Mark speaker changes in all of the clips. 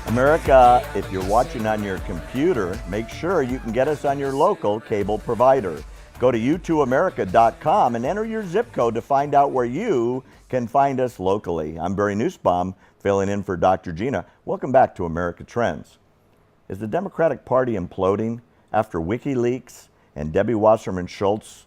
Speaker 1: America, if you're watching on your computer, make sure you can get us on your local cable provider. Go to u2america.com and enter your zip code to find out where you can find us locally. I'm Barry Nussbaum, filling in for Dr. Gina. Welcome back to America Trends. Is the Democratic Party imploding after WikiLeaks and Debbie Wasserman Schultz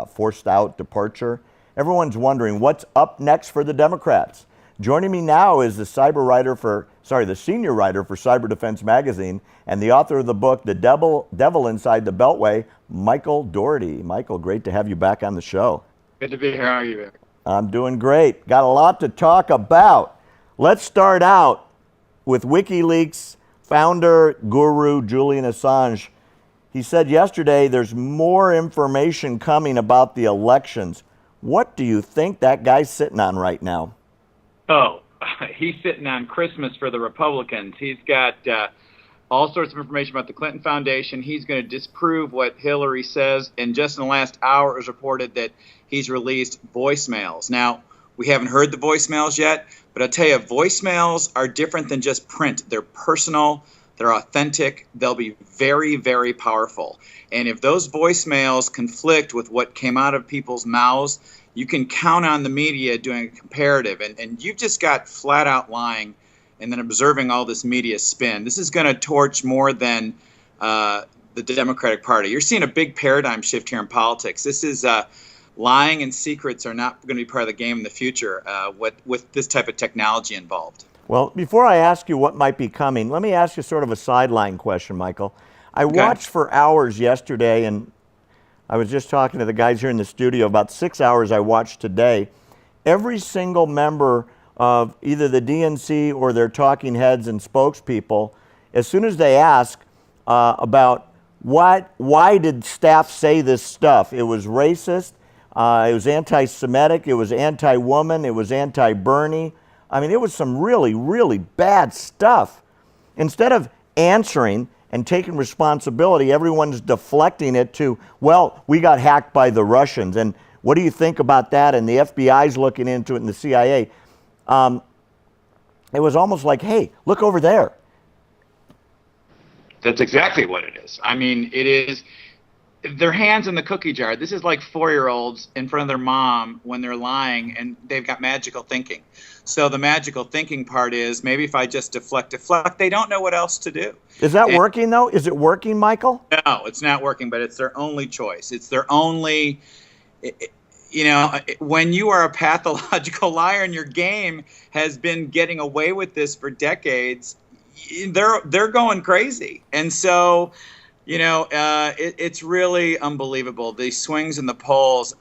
Speaker 1: forced out departure? Everyone's wondering what's up next for the Democrats. Joining me now is the senior writer for Cyber Defense Magazine and the author of the book, The Devil Inside the Beltway, Michael Dougherty. Michael, great to have you back on the show.
Speaker 2: Good to be here. How are you, Barry?
Speaker 1: I'm doing great. Got a lot to talk about. Let's start out with WikiLeaks founder, guru, Julian Assange. He said yesterday there's more information coming about the elections. What do you think that guy's sitting on right now?
Speaker 2: Oh, he's sitting on Christmas for the Republicans. He's got all sorts of information about the Clinton Foundation. He's going to disprove what Hillary says. And just in the last hour, it was reported that he's released voicemails. Now, we haven't heard the voicemails yet, but I'll tell you, voicemails are different than just print. They're personal. They're authentic. They'll be very, very powerful. And if those voicemails conflict with what came out of people's mouths, you can count on the media doing a comparative. And you've just got flat out lying and then observing all this media spin. This is going to torch more than the Democratic Party. You're seeing a big paradigm shift here in politics. This is lying and secrets are not going to be part of the game in the future with this type of technology involved.
Speaker 1: Well, before I ask you what might be coming, let me ask you sort of a sideline question, Michael. I watched for hours yesterday, and I was just talking to the guys here in the studio, about 6 hours I watched today. Every single member of either the DNC or their talking heads and spokespeople, as soon as they ask about why did staff say this stuff, it was racist, it was anti-Semitic, it was anti-woman, it was anti-Bernie. I mean, it was some really, really bad stuff. Instead of answering and taking responsibility, everyone's deflecting it to, well, we got hacked by the Russians. And what do you think about that? And the FBI's looking into it and the CIA. It was almost like, hey, look over there.
Speaker 2: That's exactly what it is. I mean, it is their hands in the cookie jar. This is like 4-year-olds in front of their mom when they're lying and they've got magical thinking. So the magical thinking part is maybe if I just deflect, they don't know what else to do.
Speaker 1: Is that working though? Is it working, Michael?
Speaker 2: No, it's not working, but it's their only choice. It's their only, when you are a pathological liar and your game has been getting away with this for decades, they're going crazy. And so, it's really unbelievable. The swings in the polls,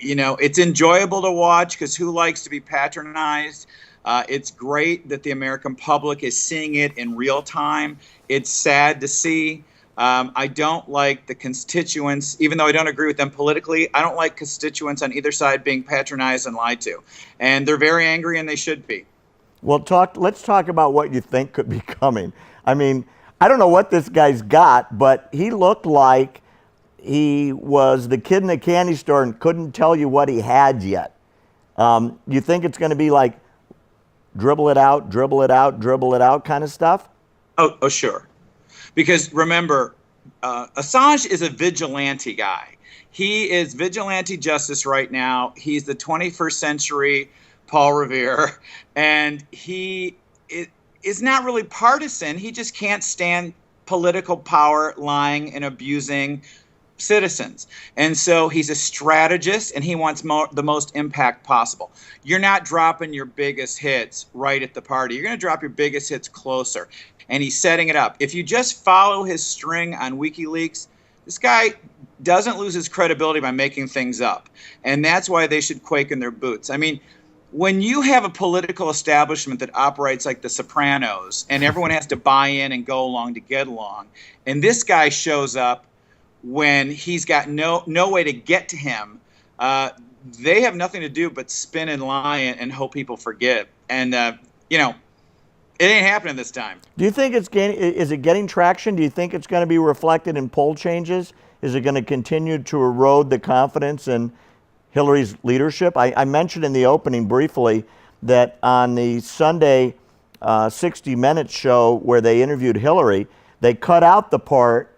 Speaker 2: it's enjoyable to watch because who likes to be patronized? It's great that the American public is seeing it in real time. It's sad to see. I don't like the constituents, even though I don't agree with them politically, I don't like constituents on either side being patronized and lied to. And they're very angry, and they should be.
Speaker 1: Well, let's talk about what you think could be coming. I mean, I don't know what this guy's got, but he looked like he was the kid in the candy store and couldn't tell you what he had yet. You think it's going to be like dribble it out, dribble it out, dribble it out kind of stuff?
Speaker 2: Oh, sure. Because remember, Assange is a vigilante guy. He is vigilante justice right now. He's the 21st century Paul Revere, and he is not really partisan. He just can't stand political power, lying and abusing citizens. And so he's a strategist, and he wants the most impact possible. You're not dropping your biggest hits right at the party. You're going to drop your biggest hits closer. And he's setting it up. If you just follow his string on WikiLeaks, this guy doesn't lose his credibility by making things up. And that's why they should quake in their boots. I mean, when you have a political establishment that operates like the Sopranos and everyone has to buy in and go along to get along, and this guy shows up when he's got no way to get to him, they have nothing to do but spin and lie and hope people forget. And, it ain't happening this time.
Speaker 1: Do you think is it getting traction? Do you think it's going to be reflected in poll changes? Is it going to continue to erode the confidence in Hillary's leadership? I mentioned in the opening briefly that on the Sunday 60 Minutes show where they interviewed Hillary, they cut out the part,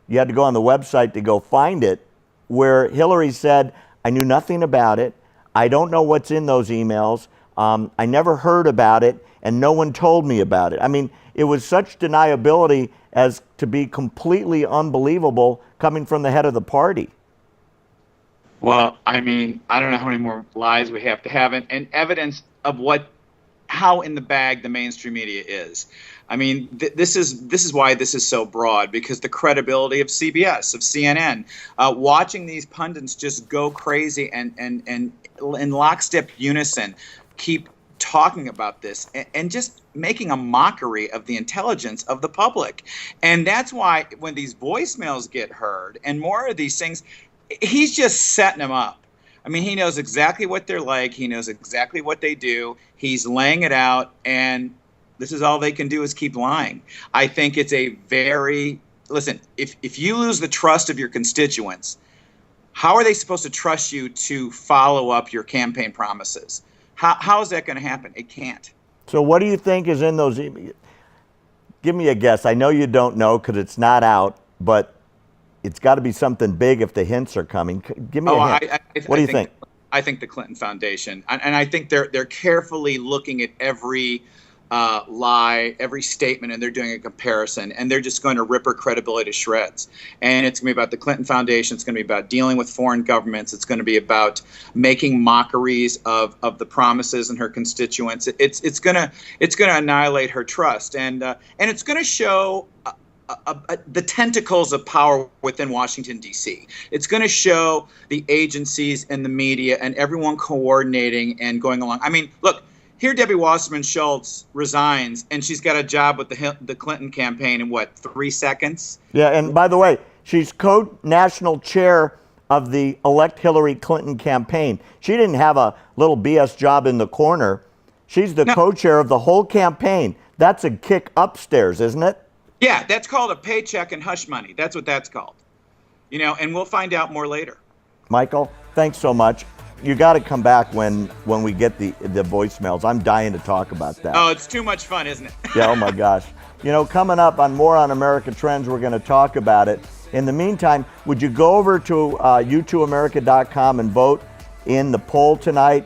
Speaker 1: you had to go on the website to go find it, where Hillary said, I knew nothing about it. I don't know what's in those emails. I never heard about it, and no one told me about it. I mean, it was such deniability as to be completely unbelievable coming from the head of the party.
Speaker 2: Well, I mean, I don't know how many more lies we have to have, and evidence of how in the bag the mainstream media is. I mean, this is why this is so broad, because the credibility of CBS, of CNN, watching these pundits just go crazy and in lockstep unison keep talking about this and just making a mockery of the intelligence of the public. And that's why when these voicemails get heard and more of these things, he's just setting them up. I mean, he knows exactly what they're like. He knows exactly what they do. He's laying it out, and this is all they can do is keep lying. I think it's listen, if you lose the trust of your constituents, how are they supposed to trust you to follow up your campaign promises? How is that going to happen? It can't.
Speaker 1: So what do you think is in those emails? Give me a guess. I know you don't know because it's not out, but it's got to be something big if the hints are coming. Give me a hint. What do you think?
Speaker 2: I think the Clinton Foundation, and I think they're carefully looking at every lie, every statement, and they're doing a comparison, and they're just going to rip her credibility to shreds. And it's going to be about the Clinton Foundation. It's going to be about dealing with foreign governments. It's going to be about making mockeries of the promises and her constituents. It's going to annihilate her trust, and it's going to show the tentacles of power within Washington, D.C. It's going to show the agencies and the media and everyone coordinating and going along. I mean, look. Here, Debbie Wasserman Schultz resigns, and she's got a job with the Clinton campaign in, 3 seconds?
Speaker 1: Yeah, and by the way, she's co-national chair of the Elect Hillary Clinton campaign. She didn't have a little BS job in the corner. She's the co-chair of the whole campaign. That's a kick upstairs, isn't it?
Speaker 2: Yeah, that's called a paycheck and hush money. That's what that's called. And we'll find out more later.
Speaker 1: Michael, thanks so much. You got to come back when we get the voicemails. I'm dying to talk about that.
Speaker 2: Oh, it's too much fun, isn't it?
Speaker 1: Yeah, oh my gosh. Coming up on More on America Trends, we're going to talk about it. In the meantime, would you go over to u2america.com and vote in the poll tonight?